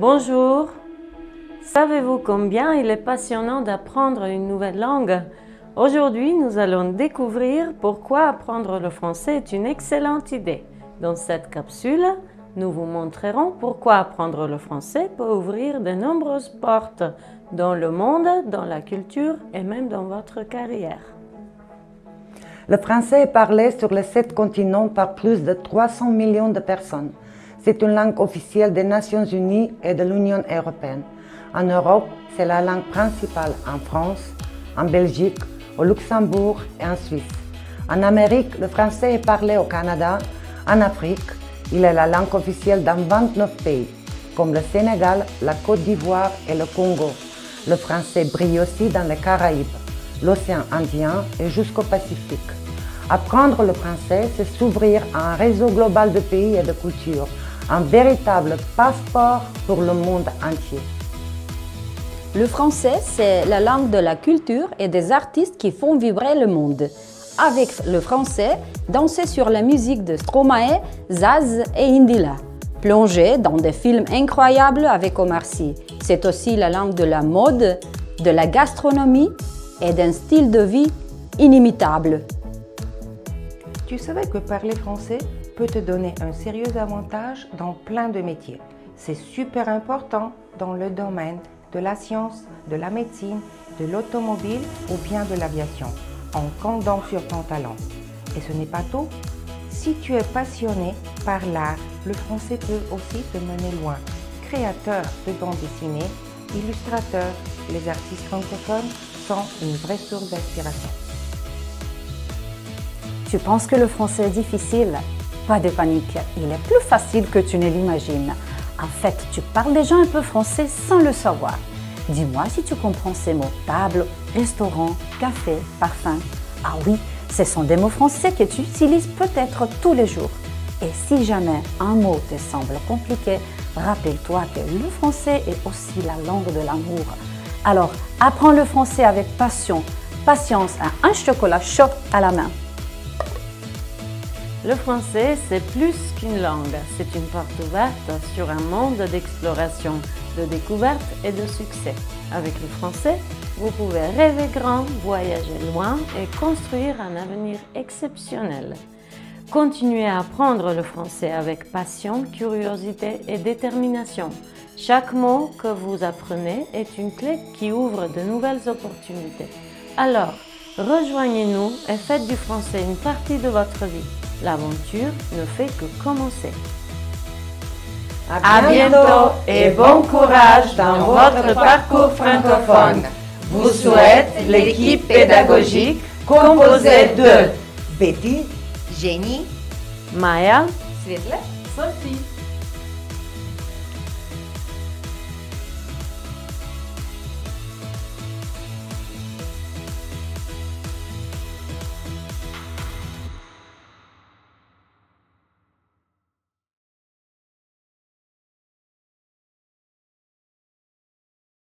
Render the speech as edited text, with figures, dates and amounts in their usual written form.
Bonjour. Savez-vous combien il est passionnant d'apprendre une nouvelle langue? Aujourd'hui, nous allons découvrir pourquoi apprendre le français est une excellente idée. Dans cette capsule, nous vous montrerons pourquoi apprendre le français peut ouvrir de nombreuses portes dans le monde, dans la culture et même dans votre carrière. Le français est parlé sur les 7 continents par plus de 300 millions de personnes. C'est une langue officielle des Nations Unies et de l'Union européenne. En Europe, c'est la langue principale en France, en Belgique, au Luxembourg et en Suisse. En Amérique, le français est parlé au Canada. En Afrique, il est la langue officielle dans 29 pays, comme le Sénégal, la Côte d'Ivoire et le Congo. Le français brille aussi dans les Caraïbes, l'océan Indien et jusqu'au Pacifique. Apprendre le français, c'est s'ouvrir à un réseau global de pays et de cultures, un véritable passeport pour le monde entier. Le français, c'est la langue de la culture et des artistes qui font vibrer le monde. Avec le français, dansez sur la musique de Stromae, Zaz et Indila. Plongez dans des films incroyables avec Omar Sy. C'est aussi la langue de la mode, de la gastronomie et d'un style de vie inimitable. Tu savais que parler français peut te donner un sérieux avantage dans plein de métiers. C'est super important dans le domaine de la science, de la médecine, de l'automobile ou bien de l'aviation, en comptant sur ton talent. Et ce n'est pas tout. Si tu es passionné par l'art, le français peut aussi te mener loin. Créateur de bandes dessinées, illustrateur, les artistes francophones sont une vraie source d'inspiration. Tu penses que le français est difficile? Pas de panique, il est plus facile que tu ne l'imagines. En fait, tu parles déjà un peu français sans le savoir. Dis-moi si tu comprends ces mots: table, restaurant, café, parfum. Ah oui, ce sont des mots français que tu utilises peut-être tous les jours. Et si jamais un mot te semble compliqué, rappelle-toi que le français est aussi la langue de l'amour. Alors, apprends le français avec passion, patience et un chocolat chaud à la main. Le français, c'est plus qu'une langue, c'est une porte ouverte sur un monde d'exploration, de découverte et de succès. Avec le français, vous pouvez rêver grand, voyager loin et construire un avenir exceptionnel. Continuez à apprendre le français avec passion, curiosité et détermination. Chaque mot que vous apprenez est une clé qui ouvre de nouvelles opportunités. Alors, rejoignez-nous et faites du français une partie de votre vie. L'aventure ne fait que commencer. À bientôt et bon courage dans votre parcours francophone. Vous souhaite l'équipe pédagogique composée de Betty, Jenny, Maya, Svetla, Sophie.